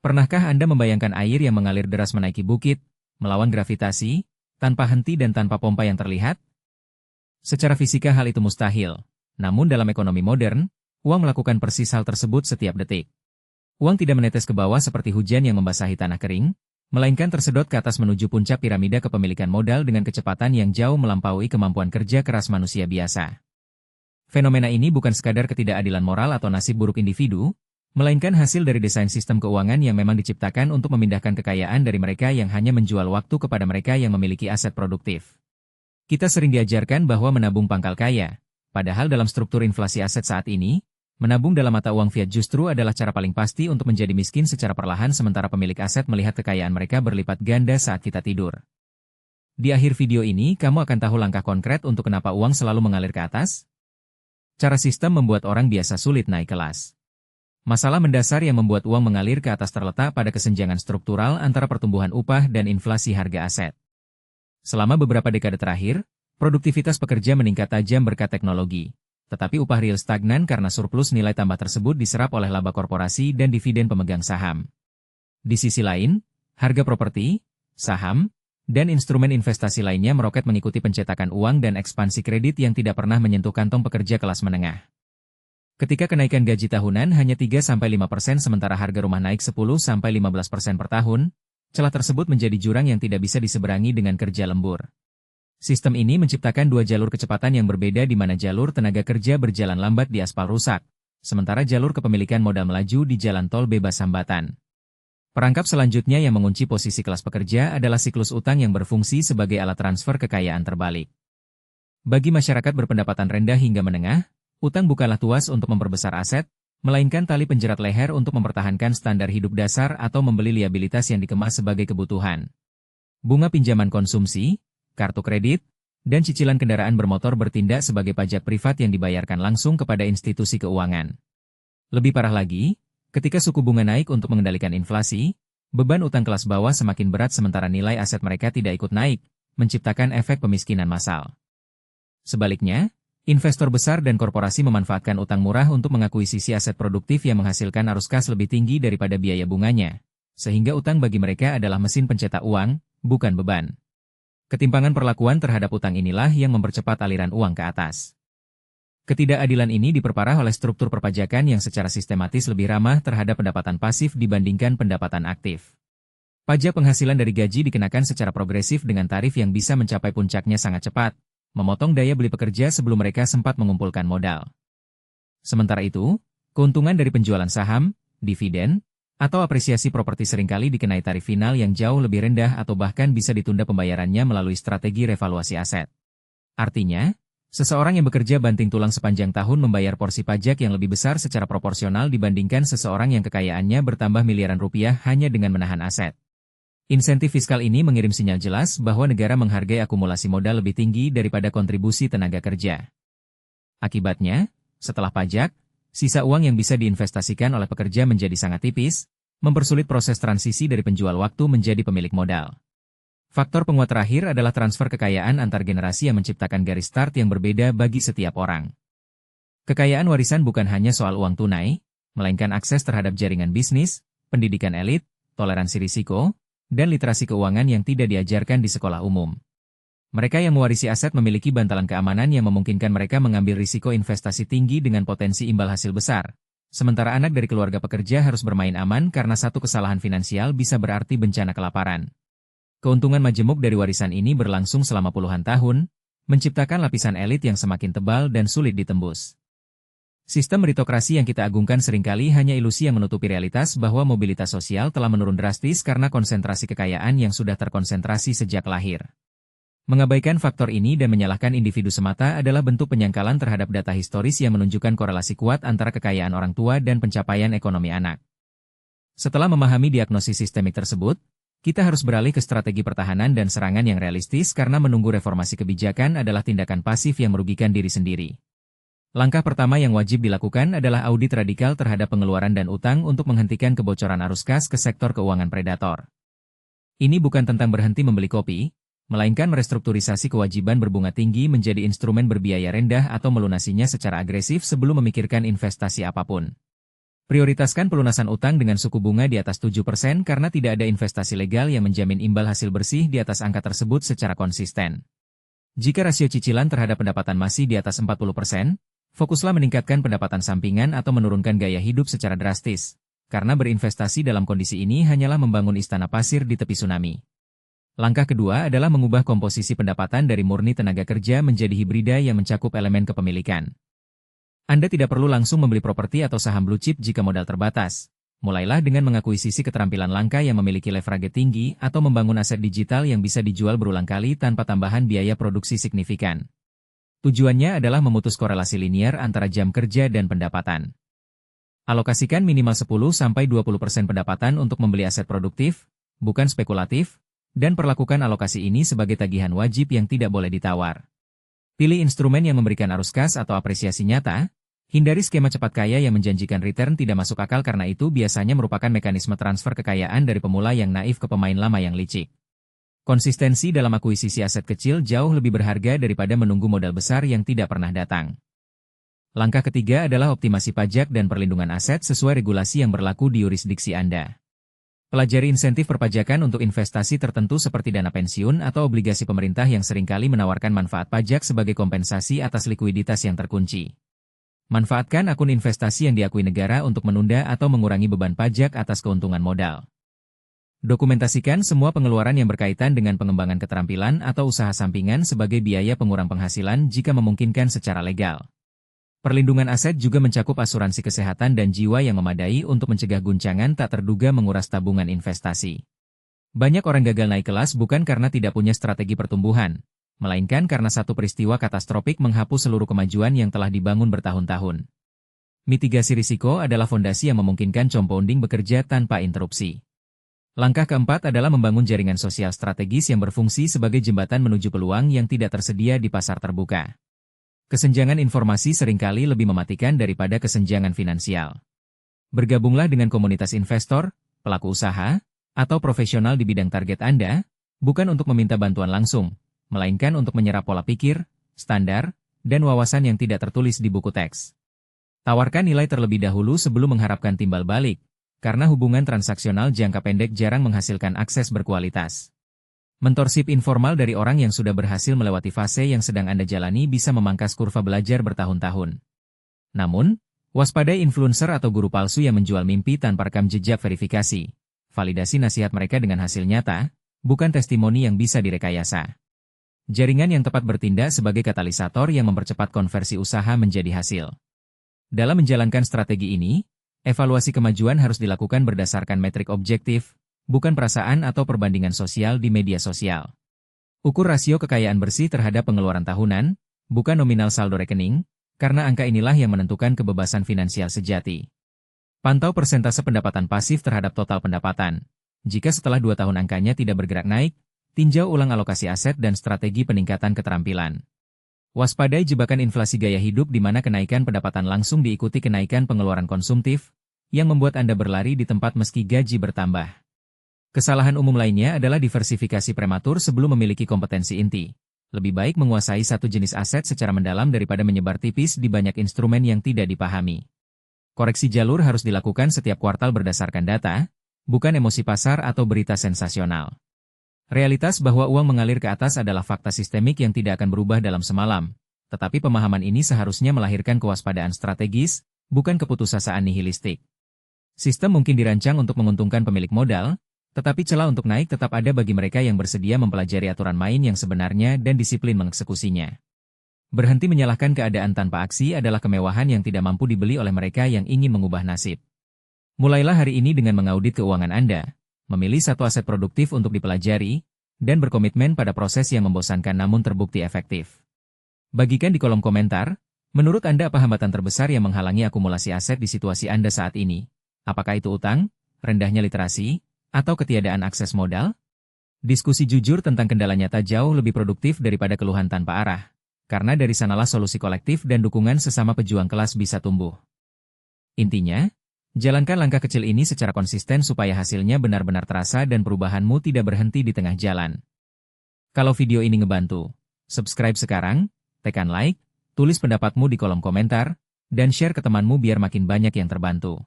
Pernahkah Anda membayangkan air yang mengalir deras menaiki bukit, melawan gravitasi, tanpa henti dan tanpa pompa yang terlihat? Secara fisika hal itu mustahil. Namun dalam ekonomi modern, uang melakukan persis hal tersebut setiap detik. Uang tidak menetes ke bawah seperti hujan yang membasahi tanah kering, melainkan tersedot ke atas menuju puncak piramida kepemilikan modal dengan kecepatan yang jauh melampaui kemampuan kerja keras manusia biasa. Fenomena ini bukan sekadar ketidakadilan moral atau nasib buruk individu, melainkan hasil dari desain sistem keuangan yang memang diciptakan untuk memindahkan kekayaan dari mereka yang hanya menjual waktu kepada mereka yang memiliki aset produktif. Kita sering diajarkan bahwa menabung pangkal kaya, padahal dalam struktur inflasi aset saat ini, menabung dalam mata uang fiat justru adalah cara paling pasti untuk menjadi miskin secara perlahan sementara pemilik aset melihat kekayaan mereka berlipat ganda saat kita tidur. Di akhir video ini, kamu akan tahu langkah konkret untuk kenapa uang selalu mengalir ke atas. Cara sistem membuat orang biasa sulit naik kelas. Masalah mendasar yang membuat uang mengalir ke atas terletak pada kesenjangan struktural antara pertumbuhan upah dan inflasi harga aset. Selama beberapa dekade terakhir, produktivitas pekerja meningkat tajam berkat teknologi, tetapi upah real stagnan karena surplus nilai tambah tersebut diserap oleh laba korporasi dan dividen pemegang saham. Di sisi lain, harga properti, saham, dan instrumen investasi lainnya meroket mengikuti pencetakan uang dan ekspansi kredit yang tidak pernah menyentuh kantong pekerja kelas menengah. Ketika kenaikan gaji tahunan hanya 3-5% sementara harga rumah naik 10-15% per tahun, celah tersebut menjadi jurang yang tidak bisa diseberangi dengan kerja lembur. Sistem ini menciptakan dua jalur kecepatan yang berbeda di mana jalur tenaga kerja berjalan lambat di aspal rusak, sementara jalur kepemilikan modal melaju di jalan tol bebas hambatan. Perangkap selanjutnya yang mengunci posisi kelas pekerja adalah siklus utang yang berfungsi sebagai alat transfer kekayaan terbalik. Bagi masyarakat berpendapatan rendah hingga menengah, utang bukanlah tuas untuk memperbesar aset, melainkan tali penjerat leher untuk mempertahankan standar hidup dasar atau membeli liabilitas yang dikemas sebagai kebutuhan. Bunga pinjaman konsumsi, kartu kredit, dan cicilan kendaraan bermotor bertindak sebagai pajak privat yang dibayarkan langsung kepada institusi keuangan. Lebih parah lagi, ketika suku bunga naik untuk mengendalikan inflasi, beban utang kelas bawah semakin berat sementara nilai aset mereka tidak ikut naik, menciptakan efek pemiskinan massal. Sebaliknya, investor besar dan korporasi memanfaatkan utang murah untuk mengakuisisi aset produktif yang menghasilkan arus kas lebih tinggi daripada biaya bunganya, sehingga utang bagi mereka adalah mesin pencetak uang, bukan beban. Ketimpangan perlakuan terhadap utang inilah yang mempercepat aliran uang ke atas. Ketidakadilan ini diperparah oleh struktur perpajakan yang secara sistematis lebih ramah terhadap pendapatan pasif dibandingkan pendapatan aktif. Pajak penghasilan dari gaji dikenakan secara progresif dengan tarif yang bisa mencapai puncaknya sangat cepat, memotong daya beli pekerja sebelum mereka sempat mengumpulkan modal. Sementara itu, keuntungan dari penjualan saham, dividen, atau apresiasi properti seringkali dikenai tarif final yang jauh lebih rendah atau bahkan bisa ditunda pembayarannya melalui strategi revaluasi aset. Artinya, seseorang yang bekerja banting tulang sepanjang tahun membayar porsi pajak yang lebih besar secara proporsional dibandingkan seseorang yang kekayaannya bertambah miliaran rupiah hanya dengan menahan aset. Insentif fiskal ini mengirim sinyal jelas bahwa negara menghargai akumulasi modal lebih tinggi daripada kontribusi tenaga kerja. Akibatnya, setelah pajak, sisa uang yang bisa diinvestasikan oleh pekerja menjadi sangat tipis, mempersulit proses transisi dari penjual waktu menjadi pemilik modal. Faktor penguat terakhir adalah transfer kekayaan antar generasi yang menciptakan garis start yang berbeda bagi setiap orang. Kekayaan warisan bukan hanya soal uang tunai, melainkan akses terhadap jaringan bisnis, pendidikan elit, toleransi risiko, dan literasi keuangan yang tidak diajarkan di sekolah umum. Mereka yang mewarisi aset memiliki bantalan keamanan yang memungkinkan mereka mengambil risiko investasi tinggi dengan potensi imbal hasil besar, sementara anak dari keluarga pekerja harus bermain aman karena satu kesalahan finansial bisa berarti bencana kelaparan. Keuntungan majemuk dari warisan ini berlangsung selama puluhan tahun, menciptakan lapisan elit yang semakin tebal dan sulit ditembus. Sistem meritokrasi yang kita agungkan seringkali hanya ilusi yang menutupi realitas bahwa mobilitas sosial telah menurun drastis karena konsentrasi kekayaan yang sudah terkonsentrasi sejak lahir. Mengabaikan faktor ini dan menyalahkan individu semata adalah bentuk penyangkalan terhadap data historis yang menunjukkan korelasi kuat antara kekayaan orang tua dan pencapaian ekonomi anak. Setelah memahami diagnosis sistemik tersebut, kita harus beralih ke strategi pertahanan dan serangan yang realistis karena menunggu reformasi kebijakan adalah tindakan pasif yang merugikan diri sendiri. Langkah pertama yang wajib dilakukan adalah audit radikal terhadap pengeluaran dan utang untuk menghentikan kebocoran arus kas ke sektor keuangan predator. Ini bukan tentang berhenti membeli kopi, melainkan merestrukturisasi kewajiban berbunga tinggi menjadi instrumen berbiaya rendah atau melunasinya secara agresif sebelum memikirkan investasi apapun. Prioritaskan pelunasan utang dengan suku bunga di atas 7% karena tidak ada investasi legal yang menjamin imbal hasil bersih di atas angka tersebut secara konsisten. Jika rasio cicilan terhadap pendapatan masih di atas 40%, fokuslah meningkatkan pendapatan sampingan atau menurunkan gaya hidup secara drastis, karena berinvestasi dalam kondisi ini hanyalah membangun istana pasir di tepi tsunami. Langkah kedua adalah mengubah komposisi pendapatan dari murni tenaga kerja menjadi hibrida yang mencakup elemen kepemilikan. Anda tidak perlu langsung membeli properti atau saham blue chip jika modal terbatas. Mulailah dengan mengakuisisi keterampilan langka yang memiliki leverage tinggi atau membangun aset digital yang bisa dijual berulang kali tanpa tambahan biaya produksi signifikan. Tujuannya adalah memutus korelasi linier antara jam kerja dan pendapatan. Alokasikan minimal 10-20% pendapatan untuk membeli aset produktif, bukan spekulatif, dan perlakukan alokasi ini sebagai tagihan wajib yang tidak boleh ditawar. Pilih instrumen yang memberikan arus kas atau apresiasi nyata. Hindari skema cepat kaya yang menjanjikan return tidak masuk akal karena itu biasanya merupakan mekanisme transfer kekayaan dari pemula yang naif ke pemain lama yang licik. Konsistensi dalam akuisisi aset kecil jauh lebih berharga daripada menunggu modal besar yang tidak pernah datang. Langkah ketiga adalah optimasi pajak dan perlindungan aset sesuai regulasi yang berlaku di yurisdiksi Anda. Pelajari insentif perpajakan untuk investasi tertentu seperti dana pensiun atau obligasi pemerintah yang seringkali menawarkan manfaat pajak sebagai kompensasi atas likuiditas yang terkunci. Manfaatkan akun investasi yang diakui negara untuk menunda atau mengurangi beban pajak atas keuntungan modal. Dokumentasikan semua pengeluaran yang berkaitan dengan pengembangan keterampilan atau usaha sampingan sebagai biaya pengurang penghasilan jika memungkinkan secara legal. Perlindungan aset juga mencakup asuransi kesehatan dan jiwa yang memadai untuk mencegah guncangan tak terduga menguras tabungan investasi. Banyak orang gagal naik kelas bukan karena tidak punya strategi pertumbuhan, melainkan karena satu peristiwa katastrofik menghapus seluruh kemajuan yang telah dibangun bertahun-tahun. Mitigasi risiko adalah fondasi yang memungkinkan compounding bekerja tanpa interupsi. Langkah keempat adalah membangun jaringan sosial strategis yang berfungsi sebagai jembatan menuju peluang yang tidak tersedia di pasar terbuka. Kesenjangan informasi seringkali lebih mematikan daripada kesenjangan finansial. Bergabunglah dengan komunitas investor, pelaku usaha, atau profesional di bidang target Anda, bukan untuk meminta bantuan langsung, melainkan untuk menyerap pola pikir, standar, dan wawasan yang tidak tertulis di buku teks. Tawarkan nilai terlebih dahulu sebelum mengharapkan timbal balik, karena hubungan transaksional jangka pendek jarang menghasilkan akses berkualitas. Mentorship informal dari orang yang sudah berhasil melewati fase yang sedang Anda jalani bisa memangkas kurva belajar bertahun-tahun. Namun, waspadai influencer atau guru palsu yang menjual mimpi tanpa rekam jejak verifikasi. Validasi nasihat mereka dengan hasil nyata, bukan testimoni yang bisa direkayasa. Jaringan yang tepat bertindak sebagai katalisator yang mempercepat konversi usaha menjadi hasil. Dalam menjalankan strategi ini, evaluasi kemajuan harus dilakukan berdasarkan metrik objektif, bukan perasaan atau perbandingan sosial di media sosial. Ukur rasio kekayaan bersih terhadap pengeluaran tahunan, bukan nominal saldo rekening, karena angka inilah yang menentukan kebebasan finansial sejati. Pantau persentase pendapatan pasif terhadap total pendapatan. Jika setelah 2 tahun angkanya tidak bergerak naik, tinjau ulang alokasi aset dan strategi peningkatan keterampilan. Waspadai jebakan inflasi gaya hidup di mana kenaikan pendapatan langsung diikuti kenaikan pengeluaran konsumtif, yang membuat Anda berlari di tempat meski gaji bertambah. Kesalahan umum lainnya adalah diversifikasi prematur sebelum memiliki kompetensi inti. Lebih baik menguasai satu jenis aset secara mendalam daripada menyebar tipis di banyak instrumen yang tidak dipahami. Koreksi jalur harus dilakukan setiap kuartal berdasarkan data, bukan emosi pasar atau berita sensasional. Realitas bahwa uang mengalir ke atas adalah fakta sistemik yang tidak akan berubah dalam semalam, tetapi pemahaman ini seharusnya melahirkan kewaspadaan strategis, bukan keputusasaan nihilistik. Sistem mungkin dirancang untuk menguntungkan pemilik modal, tetapi celah untuk naik tetap ada bagi mereka yang bersedia mempelajari aturan main yang sebenarnya dan disiplin mengeksekusinya. Berhenti menyalahkan keadaan tanpa aksi adalah kemewahan yang tidak mampu dibeli oleh mereka yang ingin mengubah nasib. Mulailah hari ini dengan mengaudit keuangan Anda, memilih satu aset produktif untuk dipelajari, dan berkomitmen pada proses yang membosankan namun terbukti efektif. Bagikan di kolom komentar, menurut Anda apa hambatan terbesar yang menghalangi akumulasi aset di situasi Anda saat ini? Apakah itu utang, rendahnya literasi, atau ketiadaan akses modal? Diskusi jujur tentang kendala nyata jauh lebih produktif daripada keluhan tanpa arah, karena dari sanalah solusi kolektif dan dukungan sesama pejuang kelas bisa tumbuh. Intinya, jalankan langkah kecil ini secara konsisten supaya hasilnya benar-benar terasa dan perubahanmu tidak berhenti di tengah jalan. Kalau video ini ngebantu, subscribe sekarang, tekan like, tulis pendapatmu di kolom komentar, dan share ke temanmu biar makin banyak yang terbantu.